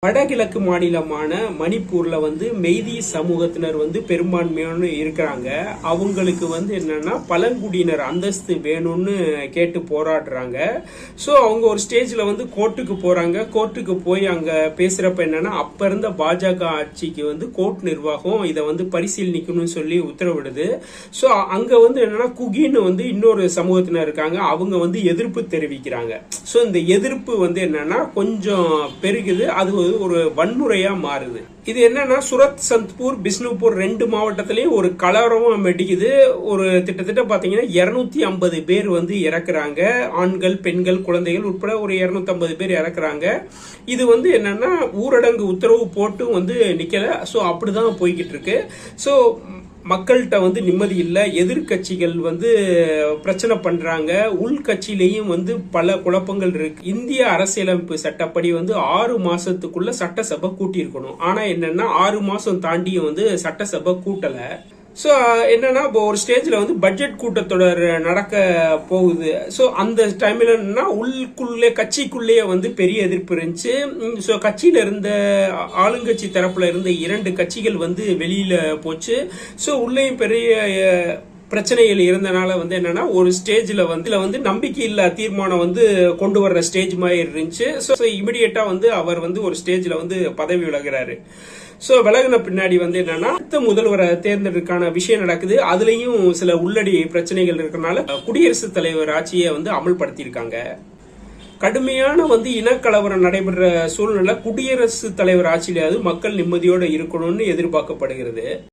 வடகிழக்கு மாநிலமான மணிப்பூர்ல மெய்தி சமூகத்தினர் பெரும்பான்மையான இருக்கிறாங்க. அவங்களுக்கு என்னன்னா பழங்குடியினர் அந்தஸ்து வேணும்னு கேட்டு போராடுறாங்க. ஸோ அவங்க ஒரு ஸ்டேஜ்ல கோர்ட்டுக்கு போறாங்க. கோர்ட்டுக்கு போய் அங்க பேசுறப்ப என்னன்னா அப்ப இருந்த பாஜக ஆட்சிக்கு கோர்ட் நிர்வாகம் இதை பரிசீலனிக்கணும்னு சொல்லி உத்தரவிடுது. ஸோ அங்க என்னன்னா குகின்னு இன்னொரு சமூகத்தினர் இருக்காங்க. அவங்க எதிர்ப்பு தெரிவிக்கிறாங்க. ஸோ இந்த எதிர்ப்பு என்னன்னா கொஞ்சம் பெருகுது. அது ஒரு வன்முறையா மாறுது. இது என்னன்னா சுரத், சந்த்பூர், பிஷ்ணுபூர் 2 மாவட்டத்திலயும் ஒரு கலவரம் வெடிக்குது. ஒரு கிட்டத்தட்ட பாத்தீங்கன்னா 250 பேர் இறக்குறாங்க. ஆண்கள், பெண்கள், குழந்தைகள் உட்பட ஒரு 250 பேர் இறக்குறாங்க. இது என்னன்னா ஊரடங்கு உத்தரவு போட்டும் நிக்கல. சோ அப்படிதான் போய்கிட்டு இருக்கு. சோ மக்கள்கிட்ட நிம்மதி இல்ல. எதிர்கட்சிகள் பிரச்சனை பண்றாங்க. உள்கட்சியிலையும் பல குழப்பங்கள் இருக்கு. இந்திய அரசியலமைப்பு சட்டப்படி 6 மாசத்துக்குள்ள சட்டசபை கூட்டியிருக்கணும். ஆனா என்னன்னா 6 மாசம் தாண்டியும் சட்டசபை கூட்டல. சோ என்னன்னா இப்போ ஒரு ஸ்டேஜ்ல பட்ஜெட் கூட்டத்தொடர் நடக்க போகுது. சோ அந்த டைம்ல என்னன்னா கட்சிக்குள்ளேயே பெரிய எதிர்ப்பு இருந்துச்சு. சோ கட்சியில இருந்த ஆளுங்கட்சி தரப்புல இருந்த 2 கட்சிகள் வெளியில போச்சு. சோ உள்ளேயும் பெரிய பிரச்சனைகள் இருந்தனால என்னன்னா ஒரு ஸ்டேஜ்ல நம்பிக்கை இல்ல தீர்மானம் கொண்டு வர்ற ஸ்டேஜ் மாதிரி இருந்துச்சு. சோ இமிடியேட்டா அவர் ஒரு ஸ்டேஜ்ல பதவி விலகுறாரு. சோ விலகின பின்னாடி என்னன்னா அடுத்த முதல்வரை தேர்ந்தெடுக்கான விஷயம் நடக்குது. அதுலயும் சில உள்ளடி பிரச்சனைகள் இருக்கனால குடியரசுத் தலைவர் ஆட்சியை அமல்படுத்தியிருக்காங்க. கடுமையான இனக்கலவரம் நடைபெற சூழ்நிலை குடியரசுத் தலைவர் ஆட்சியிலாவது மக்கள் நிம்மதியோடு இருக்கணும்னு எதிர்பார்க்கப்படுகிறது.